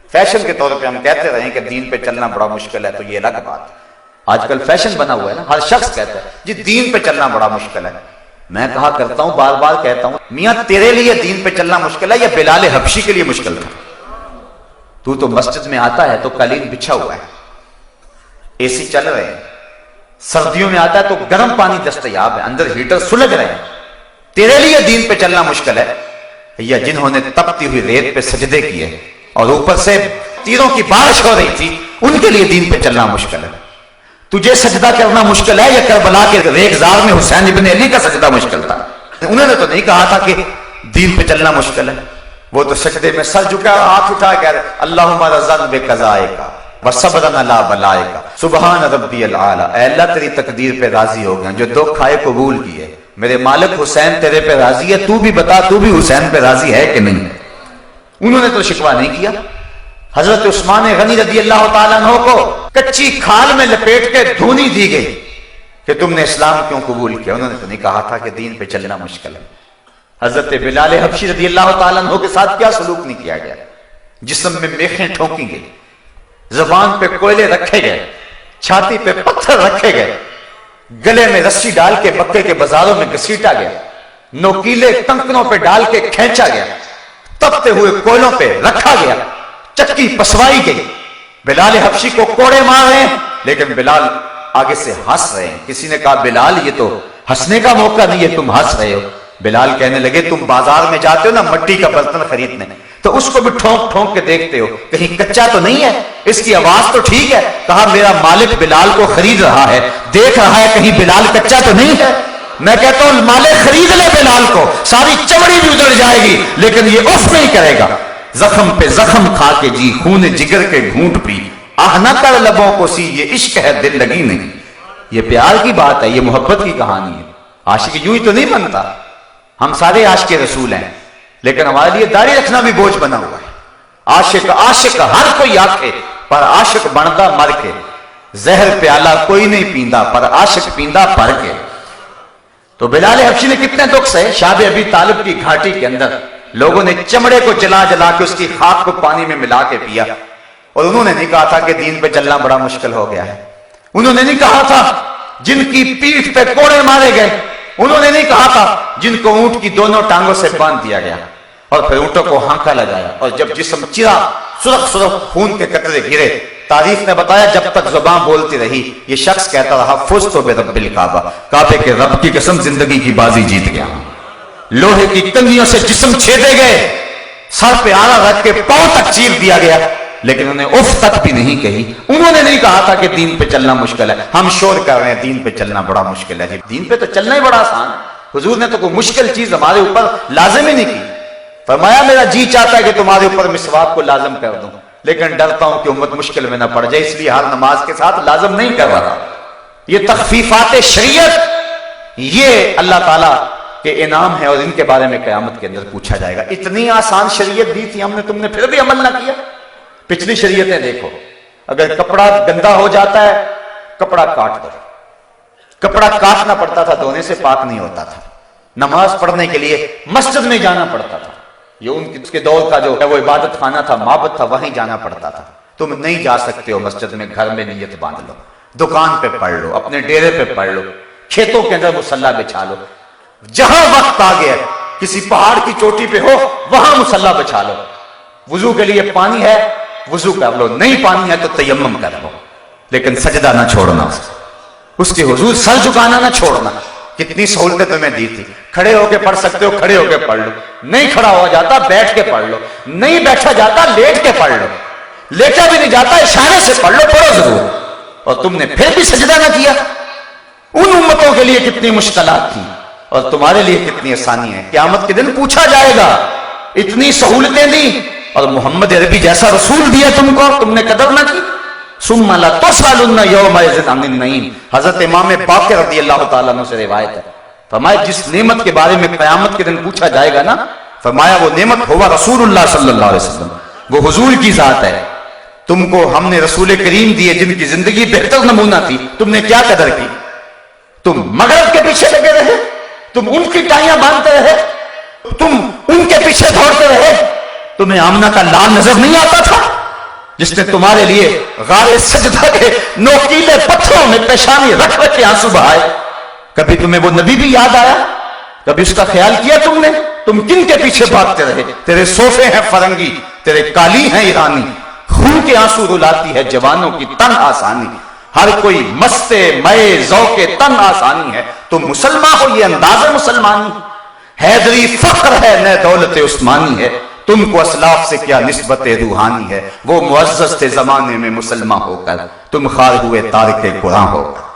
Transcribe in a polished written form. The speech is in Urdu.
فیشن کے طور پہ ہم کہتے رہے کہ دین پہ چلنا بڑا مشکل ہے تو یہ الگ بات ہے. آج کل فیشن بنا ہوا ہے نا, ہر شخص کہتا ہے جی دین پہ چلنا بڑا مشکل ہے. میں کہا کرتا ہوں, بار بار کہتا ہوں, میاں تیرے لیے دین پہ چلنا مشکل ہے یا بلال حبشی کے لیے مشکل تھا؟ تو مسجد میں آتا ہے تو قالین بچھا ہوا ہے, اے سی چل رہے ہیں, سردیوں میں آتا ہے تو گرم پانی دستیاب ہے, اندر ہیٹر سلگ رہے ہیں. تیرے لیے دین پہ چلنا مشکل ہے یا جنہوں نے تپتی ہوئی ریت پہ سجدے کیے اور اوپر سے تیروں کی بارش ہو رہی تھی ان کے لیے دین پہ چلنا مشکل ہے؟ تجھے سجدہ کرنا مشکل ہے یا کربلا کے ریگزار میں حسین ابن علی کا سجدہ مشکل تھا؟ انہوں نے تو نہیں کہا تھا کہ دین پہ چلنا مشکل ہے. وہ تو سجدے میں سر جھکا, ہاتھ اٹھا کر اللہم رضن بقضائک وصبرن علی بلائک سبحان ربی الاعلی, اے اللہ تیری تقدیر پہ راضی ہو گیا, جو دکھ آئے قبول کیے. میرے مالک حسین تیرے پہ راضی ہے, تو بھی بتا تو بھی حسین پہ راضی ہے کہ نہیں؟ انہوں نے تو شکوہ نہیں کیا. حضرت عثمان غنی رضی اللہ تعالیٰ عنہ کو کچی کھال میں لپیٹ کے دھونی دی گئی کہ تم نے اسلام کیوں قبول کیا. انہوں نے تو نہیں کہا تھا کہ دین پہ چلنا مشکل ہے. حضرت بلال حبشی رضی اللہ تعالیٰ عنہ کے ساتھ کیا سلوک نہیں کیا گیا؟ جسم میں میخیں ٹھونکی گئی, زبان پہ کوئلے رکھے گئے, چھاتی پہ پتھر رکھے گئے, گلے میں رسی ڈال کے مکے کے بازاروں میں گھسیٹا گیا, نوکیلے کنکنوں پہ ڈال کے کھینچا گیا, تپتے ہوئے کوئلوں پہ رکھا گیا, چکی پسوائی گئی. بلال حبشی کو کوڑے مار رہے ہیں لیکن بلال آگے سے ہنس رہے ہیں. کسی نے کہا بلال یہ تو ہنسنے کا موقع نہیں ہے, تم ہنس رہے ہو. بلال کہنے لگے تم بازار میں جاتے ہو نا مٹی کا برتن خریدنے, تو اس کو بھی ٹھونک ٹھونک کے دیکھتے ہو کہیں کچا تو نہیں ہے, اس کی آواز تو ٹھیک ہے. کہا میرا مالک بلال کو خرید رہا ہے, دیکھ رہا ہے کہیں بلال کچا تو نہیں ہے. میں کہتا ہوں مالک خرید لے بلال کو, ساری چمڑی بھی ادھر جائے گی لیکن یہ اف نہیں کرے گا. زخم پہ زخم کھا کے جی خون جگر کے گھونٹ پی, آہ نہ کر لبوں کو سی, یہ عشق ہے دل لگی نہیں. یہ پیار کی بات ہے, یہ محبت کی کہانی ہے. عاشق یوں ہی تو نہیں بنتا. ہم سارے عاشق رسول ہیں لیکن ہمارے لیے داڑھی رکھنا بھی بوجھ بنا ہوا ہے. عاشق عاشق ہر کوئی آکھے پر عاشق بندا مر کے, زہر پیالہ کوئی نہیں پیندا پر عاشق پیندا بھر کے. تو بلال حبشی نے کتنے دکھ سہے. شاب ابی طالب کی گھاٹی کے اندر لوگوں نے چمڑے کو جلا جلا کے اس کی خاک کو پانی میں ملا کے پیا, اور انہوں نے نہیں کہا تھا کہ دین پہ چلنا بڑا مشکل ہو گیا ہے. انہوں نے نہیں کہا تھا جن کی پیٹھ پہ کوڑے مارے گئے, انہوں نے نہیں کہا تھا جن کو اونٹ کی دونوں ٹانگوں سے باندھ دیا گیا اور پھر اونٹوں کو ہانکا لگایا اور جب جسم چرا سرخ سرخ خون کے قطرے گرے. تاریخ نے بتایا جب تک زبان بولتی رہی یہ شخص کہتا رہا فزت برب الکعبہ, کعبے کے رب کی قسم زندگی کی بازی جیت گیا. لوہے کی کنگھیوں سے جسم چھیدے گئے, سر پہ آرا رکھ کے پاؤں تک چیر دیا گیا لیکن انہیں اف تک بھی نہیں کہی. انہوں نے نہیں کہا تھا کہ دین پہ چلنا مشکل ہے. ہم شور کر رہے ہیں دین پہ چلنا بڑا مشکل ہے. دین پہ تو چلنا ہی بڑا آسان ہے. حضور نے تو کوئی مشکل چیز ہمارے اوپر لازم ہی نہیں کی. فرمایا میرا جی چاہتا ہے کہ تمہارے اوپر مسواک کو لازم کر دوں لیکن ڈرتا ہوں کہ امت مشکل میں نہ پڑ جائے, اس لیے ہر نماز کے ساتھ لازم نہیں کر رہا. یہ تخفیفات شریعت یہ اللہ تعالیٰ کے انعام ہے اور ان کے بارے میں قیامت کے اندر پوچھا جائے گا. اتنی آسان شریعت دی تھی ہم نے, تم نے پھر بھی عمل نہ کیا. پچھلی شریعتیں دیکھو, اگر کپڑا گندا ہو جاتا ہے کپڑا کاٹ دو, کپڑا کاٹنا پڑتا تھا, دھونے سے پاک نہیں ہوتا تھا. نماز پڑھنے کے لیے مسجد میں جانا پڑتا تھا, یہ اس کے دور کا جو ہے وہ عبادت خانہ تھا, معبد تھا, وہیں جانا پڑتا تھا. تم نہیں جا سکتے ہو مسجد میں, گھر میں نیت باندھ لو, دکان پہ پڑھ لو, اپنے ڈیرے پہ پڑھ لو, کھیتوں کے اندر مصلی بچھا لو, جہاں وقت آ گیا کسی پہاڑ کی چوٹی پہ ہو وہاں مصلی بچھا لو. وضو کے لیے پانی ہے وضو کر لو, نہیں پانی ہے تو تیمم کر لو, لیکن سجدہ نہ چھوڑنا, اس کے حضور سر جھکانا نہ چھوڑنا. کتنی سہولتیں تمہیں دی تھی. کھڑے ہو کے پڑھ سکتے ہو, کھڑے ہو کے پڑھ لو, نہیں کھڑا ہو جاتا بیٹھ کے پڑھ لو, نہیں بیٹھا جاتا لیٹ کے پڑھ لو, لیٹا بھی نہیں جاتا اشارے سے پڑھ لو, پڑھو ضرور. اور تم نے پھر بھی سجدہ نہ کیا. ان امتوں کے لیے کتنی مشکلات تھی اور تمہارے لیے کتنی آسانی ہے. قیامت کے دن پوچھا جائے گا, اتنی سہولتیں دی اور محمد عربی جیسا رسول دیا تم کو, تم نے قدر نہ کی. ثم لتسألن یومئذ عن النعیم. حضرت امام باقر رضی اللہ تعالیٰ عنہ سے روایت ہے, فرمایا جس نعمت کے بارے میں قیامت کے دن پوچھا جائے گا نا, فرمایا وہ نعمت ہوا رسول اللہ صلی اللہ علیہ وسلم, وہ حضور کی ذات ہے. تم کو ہم نے رسول کریم دیے جن کی زندگی بہتر نمونہ تھی, تم نے کیا قدر کی؟ تم مغرب کے پیچھے لگے رہے, تم ان کی ٹائیاں باندھتے رہے, تم ان کے پیچھے دوڑتے رہے. تمہیں آمنہ کا لال نظر نہیں آتا تھا؟ جس نے تمہارے لیے غار سجدہ کے نوکیلے پتھروں میں پیشانی رکھ رکھ کے آنسو بہائے، کبھی تمہیں وہ نبی بھی یاد آیا؟ کبھی اس کا خیال کیا تم نے؟ تم کن کے پیچھے بھاگتے رہے؟ تیرے صوفے ہیں فرنگی، تیرے کالی ہیں ایرانی، خون کے آنسو رلاتی ہے جوانوں کی تن آسانی، ہر کوئی مستے مئے ذوق تن آسانی ہے، تم مسلمان ہو یہ انداز مسلمانی، حیدری فخر ہے نہ دولت عثمانی ہے، تم کو اسلاف سے کیا نسبت روحانی ہے، وہ معزز تھے زمانے میں مسلمان ہو کر، تم خار ہوئے تارک قرآن ہو کر۔